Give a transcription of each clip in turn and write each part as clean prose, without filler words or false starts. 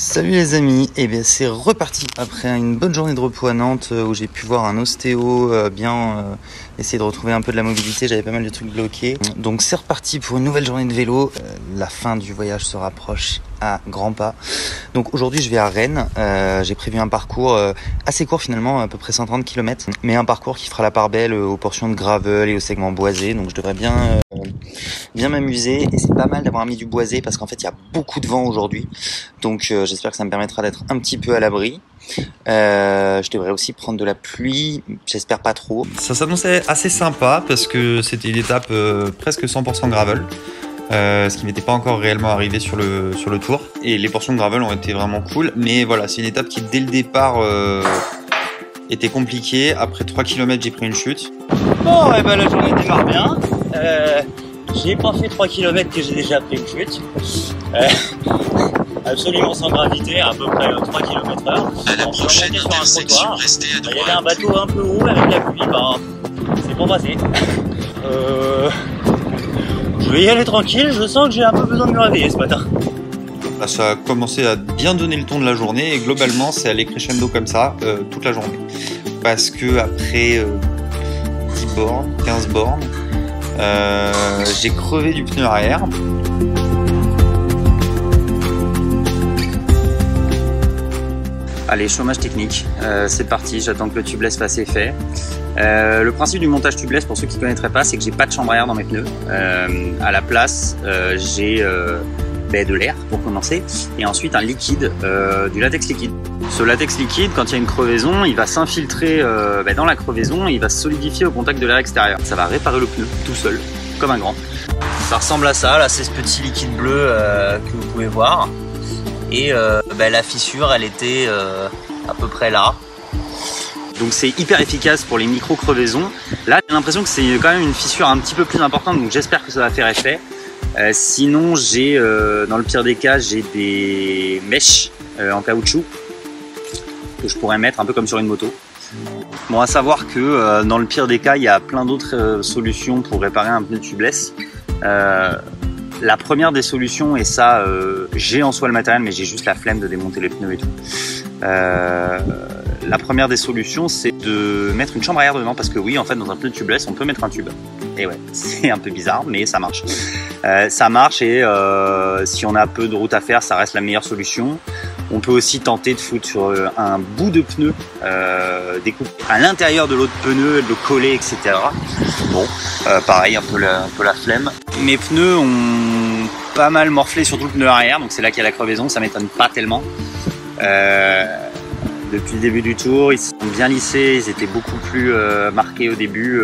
Salut les amis, et bien c'est reparti après une bonne journée de repos à Nantes où j'ai pu voir un ostéo essayer de retrouver un peu de la mobilité, j'avais pas mal de trucs bloqués. Donc c'est reparti pour une nouvelle journée de vélo, la fin du voyage se rapproche à grands pas. Donc aujourd'hui je vais à Rennes, j'ai prévu un parcours assez court finalement, à peu près 130 km, mais un parcours qui fera la part belle aux portions de gravel et aux segments boisés, donc je devrais bien m'amuser. Et c'est pas mal d'avoir mis du boisé parce qu'en fait il y a beaucoup de vent aujourd'hui, donc j'espère que ça me permettra d'être un petit peu à l'abri. Je devrais aussi prendre de la pluie, j'espère pas trop. Ça s'annonçait assez sympa parce que c'était une étape presque 100% gravel, ce qui m'était pas encore réellement arrivé sur le tour. Et les portions de gravel ont été vraiment cool, mais voilà, c'est une étape qui dès le départ était compliquée. Après 3 km j'ai pris une chute. Bon, et ben la journée démarre bien. J'ai pas fait 3 km que j'ai déjà pris une chute. Absolument sans gravité, à peu près 3 km/h. On s'est remonté sur un trottoir. Il y avait un bateau un peu haut avec la pluie, c'est pas passé. Je vais y aller tranquille, je sens que j'ai un peu besoin de me réveiller ce matin. Là, ça a commencé à bien donner le ton de la journée et globalement c'est allé crescendo comme ça toute la journée. Parce que après 10 bornes, 15 bornes, j'ai crevé du pneu arrière. Allez, chômage technique, c'est parti, j'attends que le tubeless fasse effet. Le principe du montage tubeless, pour ceux qui ne connaîtraient pas, c'est que j'ai pas de chambre à air dans mes pneus. À la place, j'ai de l'air pour commencer, et ensuite un liquide, du latex liquide. Ce latex liquide, quand il y a une crevaison, il va s'infiltrer dans la crevaison et il va se solidifier au contact de l'air extérieur. Ça va réparer le pneu tout seul, comme un grand. Ça ressemble à ça, là c'est ce petit liquide bleu que vous pouvez voir. Et la fissure, elle était à peu près là. Donc c'est hyper efficace pour les micro-crevaisons. Là, j'ai l'impression que c'est quand même une fissure un petit peu plus importante, donc j'espère que ça va faire effet. Sinon, j'ai, dans le pire des cas, j'ai des mèches en caoutchouc que je pourrais mettre un peu comme sur une moto. Bon, à savoir que dans le pire des cas, il y a plein d'autres solutions pour réparer un pneu tubeless. La première des solutions, et ça, j'ai en soi le matériel, mais j'ai juste la flemme de démonter les pneus et tout. La première des solutions, c'est de mettre une chambre à air dedans, parce que oui, en fait, dans un pneu tubeless, on peut mettre un tube. Et ouais, c'est un peu bizarre, mais ça marche. Ça marche, et si on a peu de route à faire, ça reste la meilleure solution. On peut aussi tenter de foutre sur un bout de pneu, découpé à l'intérieur de l'autre pneu, de le coller, etc. Bon, pareil, un peu la flemme. Mes pneus ont pas mal morflé, surtout le pneu arrière, donc c'est là qu'il y a la crevaison, ça m'étonne pas tellement. Depuis le début du tour, ils sont bien lissés, ils étaient beaucoup plus marqués au début.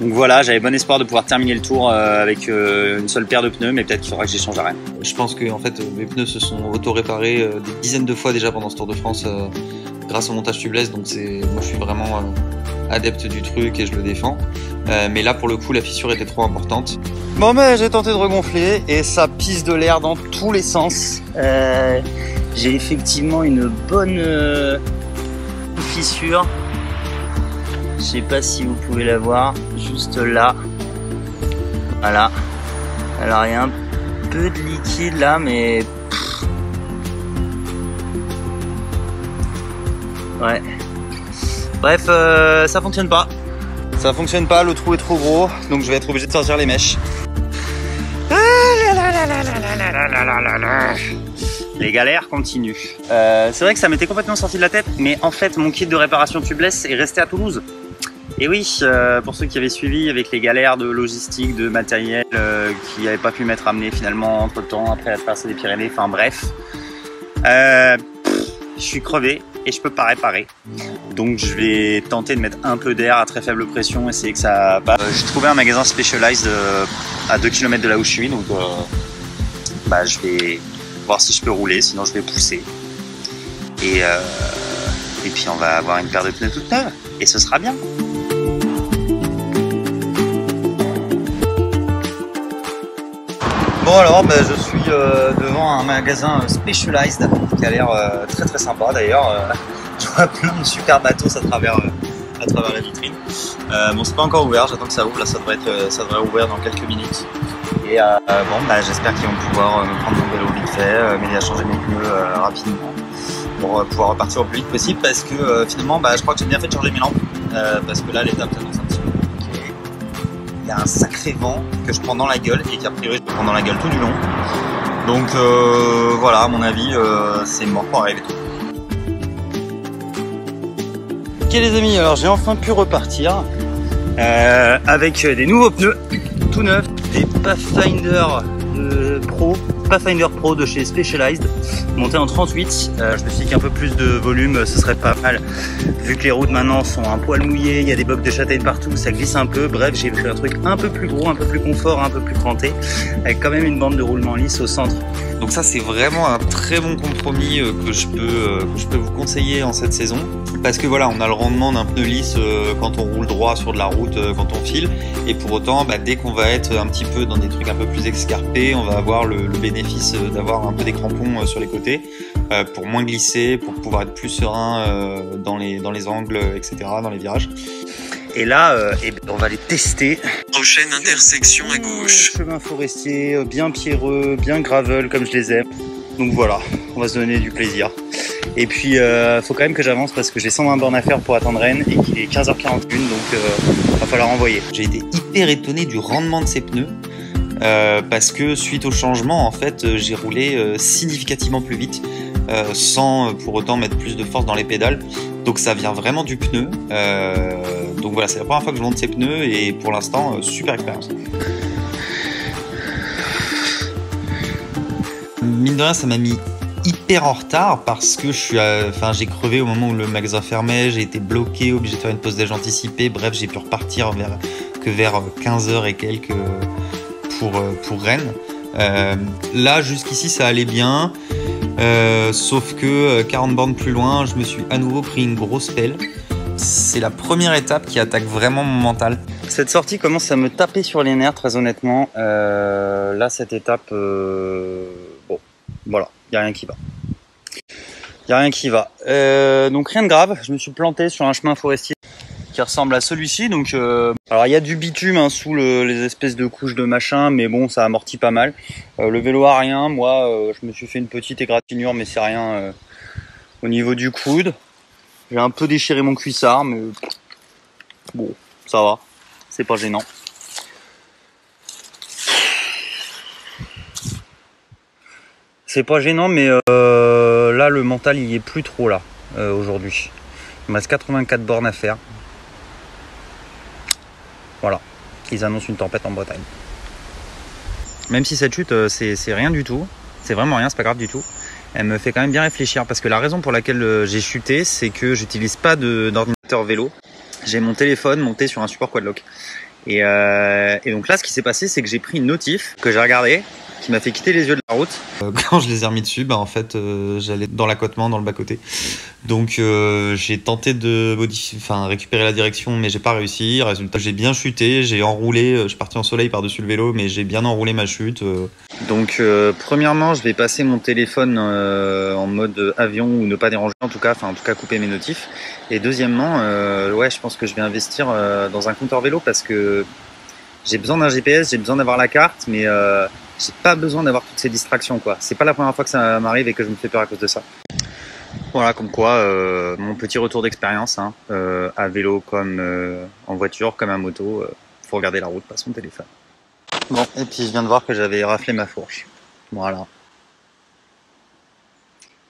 Donc voilà, j'avais bon espoir de pouvoir terminer le tour avec une seule paire de pneus, mais peut-être qu'il faudra que j'échange à Rennes. Je pense que en fait, mes pneus se sont auto-réparés des dizaines de fois déjà pendant ce Tour de France grâce au montage tubeless, donc moi je suis vraiment adepte du truc et je le défends. Mais là pour le coup la fissure était trop importante. Bon j'ai tenté de regonfler et ça pisse de l'air dans tous les sens. J'ai effectivement une bonne fissure. Je sais pas si vous pouvez la voir, juste là. Voilà. Alors il y a un peu de liquide là, mais ouais. Bref, ça fonctionne pas. Ça fonctionne pas, le trou est trop gros, donc je vais être obligé de sortir les mèches. Les galères continuent. C'est vrai que ça m'était complètement sorti de la tête, mais en fait mon kit de réparation tubeless est resté à Toulouse. Et oui, pour ceux qui avaient suivi avec les galères de logistique, de matériel qui n'avaient pas pu m'être amené finalement entre temps, après la traversée des Pyrénées, enfin bref. Je suis crevé et je peux pas réparer. Donc je vais tenter de mettre un peu d'air à très faible pression, essayer que ça passe. J'ai trouvé un magasin Specialized à 2 km de là où je suis, donc je vais voir si je peux rouler, sinon je vais pousser. Et puis on va avoir une paire de pneus toute neuve, et ce sera bien. Bon alors, je suis devant un magasin Specialized qui a l'air très très sympa d'ailleurs. Je vois plein de super matos à travers la vitrine. Bon, c'est pas encore ouvert, j'attends que ça ouvre, là ça devrait ouvrir dans quelques minutes. Et bon, bah, j'espère qu'ils vont pouvoir me prendre mon vélo vite fait, m'aider à changer mes pneus rapidement pour pouvoir repartir au plus vite possible parce que finalement, bah, je crois que j'ai bien fait de changer mes lampes parce que là, l'étape s'annonce un petit peu compliquée. Il y a un sacré vent que je prends dans la gueule et qu'a priori, je prends dans la gueule tout du long. Donc voilà, à mon avis, c'est mort pour arriver. Ok les amis, alors j'ai enfin pu repartir avec des nouveaux pneus tout neufs, des Pathfinder Pro de chez Specialized, monté en 38. Je me suis dit qu'un peu plus de volume ce serait pas mal, vu que les routes maintenant sont un poil mouillées, il y a des blocs de châtaigne partout, ça glisse un peu. Bref, j'ai fait un truc un peu plus gros, un peu plus confort, un peu plus cranté, avec quand même une bande de roulement lisse au centre. Donc ça c'est vraiment un très bon compromis que je peux vous conseiller en cette saison. Parce que voilà, on a le rendement d'un pneu lisse quand on roule droit sur de la route, quand on file. Et pour autant, bah, dès qu'on va être un petit peu dans des trucs un peu plus escarpés, on va avoir le bénéfice d'avoir un peu des crampons sur les côtés pour moins glisser, pour pouvoir être plus serein dans les angles, etc., dans les virages. Et là, on va les tester. Prochaine intersection à gauche. Chemin forestier, bien pierreux, bien gravel comme je les aime. Donc voilà, on va se donner du plaisir. Et puis, faut quand même que j'avance parce que j'ai 120 bornes à faire pour atteindre Rennes et qu'il est 15h41, donc va falloir envoyer. J'ai été hyper étonné du rendement de ces pneus parce que suite au changement, en fait, j'ai roulé significativement plus vite sans pour autant mettre plus de force dans les pédales. Donc ça vient vraiment du pneu. Donc voilà, c'est la première fois que je monte ces pneus et pour l'instant, super expérience. Mine de rien, ça m'a mis hyper en retard parce que j'ai crevé au moment où le magasin fermait, j'ai été bloqué, obligé de faire une pause déj anticipée. Bref, j'ai pu repartir vers 15h et quelques pour Rennes. Là, jusqu'ici, ça allait bien. Sauf que 40 bornes plus loin, je me suis à nouveau pris une grosse pelle. C'est la première étape qui attaque vraiment mon mental. Cette sortie commence à me taper sur les nerfs, très honnêtement. Là, cette étape, bon, voilà, il n'y a rien qui va. Il n'y a rien qui va. Donc rien de grave, je me suis planté sur un chemin forestier qui ressemble à celui-ci. Donc, alors il y a du bitume hein, sous les espèces de couches de machin, mais bon, ça amortit pas mal. Le vélo a rien, moi, je me suis fait une petite égratignure, mais c'est rien au niveau du coude. J'ai un peu déchiré mon cuissard, mais bon, ça va, c'est pas gênant. C'est pas gênant, mais là, le mental, il y est plus trop là, aujourd'hui. Il me reste 84 bornes à faire. Voilà, ils annoncent une tempête en Bretagne. Même si cette chute, c'est rien du tout, c'est vraiment rien, c'est pas grave du tout. Elle me fait quand même bien réfléchir parce que la raison pour laquelle j'ai chuté, c'est que j'utilise pas d'ordinateur vélo. J'ai mon téléphone monté sur un support quadlock. Et donc là, ce qui s'est passé, c'est que j'ai pris une notif que j'ai regardée, qui m'a fait quitter les yeux de la route. Quand je les ai remis dessus, bah en fait, j'allais dans l'accotement, dans le bas-côté. Donc j'ai tenté de récupérer la direction, mais j'ai pas réussi. Résultat, j'ai bien chuté, j'ai enroulé. Je suis parti en soleil par-dessus le vélo, mais j'ai bien enroulé ma chute. Donc premièrement, je vais passer mon téléphone en mode avion ou ne pas déranger, en tout cas couper mes notifs. Et deuxièmement, ouais, je pense que je vais investir dans un compteur vélo parce que j'ai besoin d'un GPS, j'ai besoin d'avoir la carte, mais j'ai pas besoin d'avoir toutes ces distractions, quoi. C'est pas la première fois que ça m'arrive et que je me fais peur à cause de ça. Voilà, comme quoi, mon petit retour d'expérience, hein, à vélo comme en voiture, comme à moto, faut regarder la route, pas son téléphone. Bon, et puis je viens de voir que j'avais raflé ma fourche. Voilà.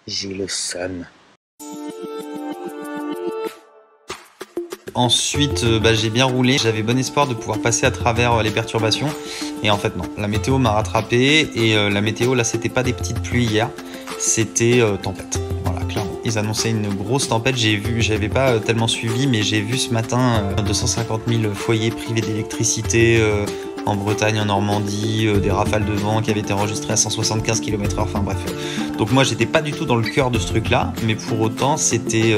J'ai le seum. Ensuite, j'ai bien roulé. J'avais bon espoir de pouvoir passer à travers les perturbations. Et en fait, non. La météo m'a rattrapé. Et la météo, là, c'était pas des petites pluies hier. C'était tempête. Voilà, clairement. Ils annonçaient une grosse tempête. J'avais pas tellement suivi, mais j'ai vu ce matin 250 000 foyers privés d'électricité en Bretagne, en Normandie, des rafales de vent qui avaient été enregistrées à 175 km/h. Enfin bref. Donc moi, j'étais pas du tout dans le cœur de ce truc-là. Mais pour autant, c'était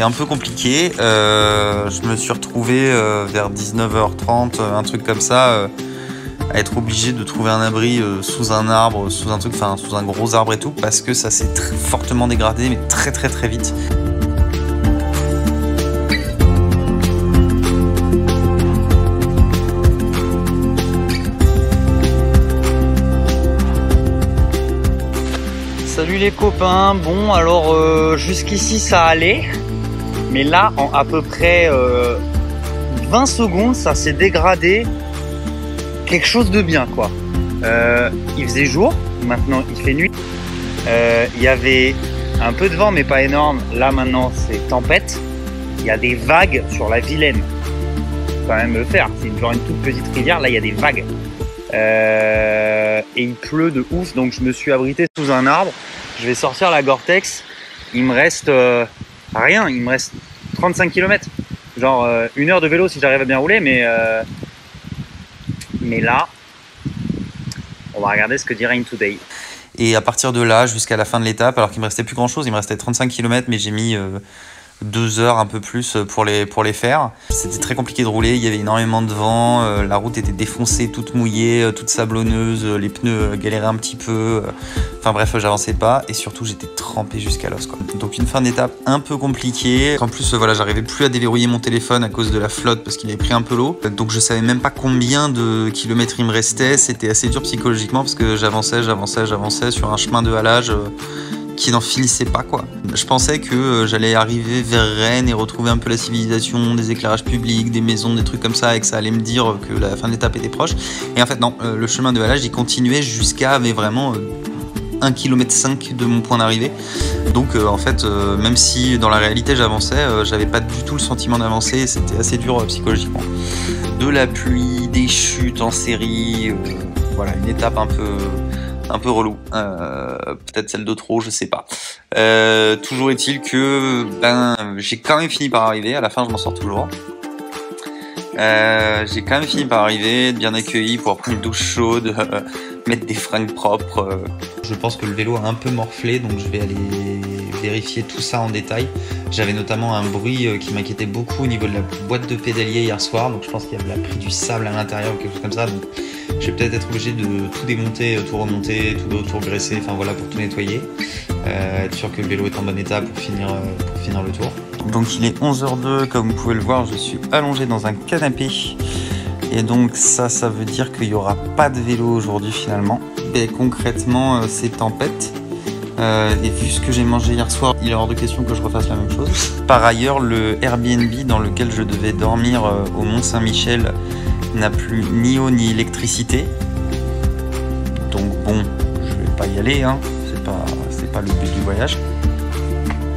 un peu compliqué. Je me suis retrouvé vers 19h30, un truc comme ça, à être obligé de trouver un abri sous un arbre, sous un gros arbre et tout, parce que ça s'est fortement dégradé, mais très très très vite. Salut les copains. Bon, alors jusqu'ici ça allait, mais là en à peu près 20 secondes ça s'est dégradé quelque chose de bien quoi. Il faisait jour, maintenant il fait nuit. Il y avait un peu de vent mais pas énorme. Là maintenant c'est tempête. Il y a des vagues sur la Vilaine. Faut quand même le faire. C'est genre une toute petite rivière. Là il y a des vagues. Et il pleut de ouf, donc je me suis abrité sous un arbre. Je vais sortir la Gore-Tex. Il me reste rien, il me reste 35 km. Genre 1 heure de vélo si j'arrive à bien rouler, mais là, on va regarder ce que dit Rain Today. Et à partir de là, jusqu'à la fin de l'étape, alors qu'il me restait plus grand chose, il me restait 35 km, mais j'ai mis 2 heures un peu plus pour les faire. C'était très compliqué de rouler, il y avait énormément de vent, la route était défoncée, toute mouillée, toute sablonneuse, les pneus galéraient un petit peu, enfin bref, j'avançais pas et surtout j'étais trempé jusqu'à l'os quoi. Donc une fin d'étape un peu compliquée. En plus voilà, j'arrivais plus à déverrouiller mon téléphone à cause de la flotte parce qu'il avait pris un peu l'eau. Donc je savais même pas combien de kilomètres il me restait, c'était assez dur psychologiquement parce que j'avançais sur un chemin de halage qui n'en finissait pas quoi. Je pensais que j'allais arriver vers Rennes et retrouver un peu la civilisation, des éclairages publics, des maisons, des trucs comme ça et que ça allait me dire que la fin de l'étape était proche. Et en fait non, le chemin de halage il continuait jusqu'à mais vraiment 1,5 km de mon point d'arrivée. Donc en fait même si dans la réalité j'avançais, j'avais pas du tout le sentiment d'avancer, c'était assez dur psychologiquement. De la pluie, des chutes en série, voilà une étape un peu relou, peut-être celle de trop, je sais pas. Toujours est-il que j'ai quand même fini par arriver, à la fin je m'en sors toujours. J'ai quand même fini par arriver, être bien accueilli pour prendre une douche chaude, mettre des fringues propres. Je pense que le vélo a un peu morflé, donc je vais aller vérifier tout ça en détail. J'avais notamment un bruit qui m'inquiétait beaucoup au niveau de la boîte de pédalier hier soir, donc je pense qu'il y a pris du sable à l'intérieur ou quelque chose comme ça. Donc je vais peut-être être obligé de tout démonter, tout remonter, tout graisser, enfin voilà, pour tout nettoyer. Être sûr que le vélo est en bon état pour finir le tour. Donc il est 11h02, comme vous pouvez le voir, je suis allongé dans un canapé. Et donc ça veut dire qu'il n'y aura pas de vélo aujourd'hui finalement. Et concrètement, c'est tempête. Et vu ce que j'ai mangé hier soir, il est hors de question que je refasse la même chose. Par ailleurs, le Airbnb dans lequel je devais dormir au Mont-Saint-Michel n'a plus ni eau ni électricité. Donc bon, je vais pas y aller, hein. C'est pas le but du voyage.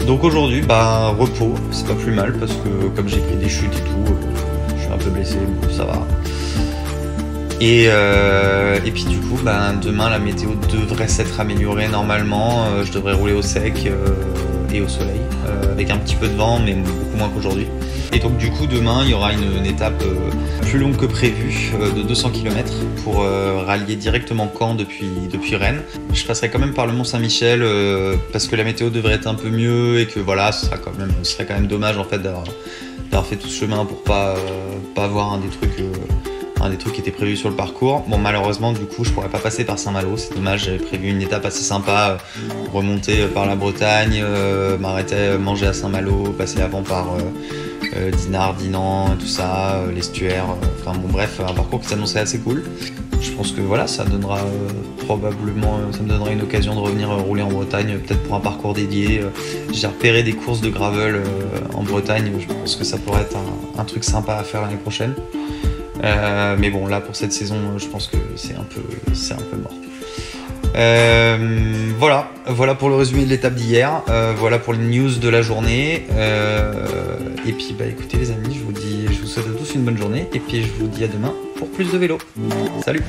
Donc aujourd'hui, repos, c'est pas plus mal parce que comme j'ai pris des chutes et tout, je suis un peu blessé, mais ça va. Et puis du coup, demain la météo devrait s'être améliorée normalement. Je devrais rouler au sec et au soleil, avec un petit peu de vent, mais beaucoup moins qu'aujourd'hui. Et donc du coup, demain, il y aura une étape plus longue que prévu, de 200 km, pour rallier directement Caen depuis Rennes. Je passerai quand même par le Mont-Saint-Michel, parce que la météo devrait être un peu mieux, et que voilà, ce serait quand même dommage en fait d'avoir fait tout ce chemin pour pas voir un des trucs qui étaient prévus sur le parcours. Bon, malheureusement, du coup, je pourrais pas passer par Saint-Malo, c'est dommage, j'avais prévu une étape assez sympa, remonter par la Bretagne, m'arrêter, manger à Saint-Malo, passer avant par Dinard, Dinan, tout ça, l'estuaire, enfin bon bref, un parcours qui s'annonçait assez cool. Je pense que voilà, ça me donnera une occasion de revenir rouler en Bretagne, peut-être pour un parcours dédié. J'ai repéré des courses de gravel en Bretagne, je pense que ça pourrait être un truc sympa à faire l'année prochaine. Mais bon, là pour cette saison, je pense que c'est un peu mort. Voilà pour le résumé de l'étape d'hier. Voilà pour les news de la journée. Et puis écoutez les amis, je vous souhaite à tous une bonne journée. Et puis je vous dis à demain pour plus de vélo. Salut!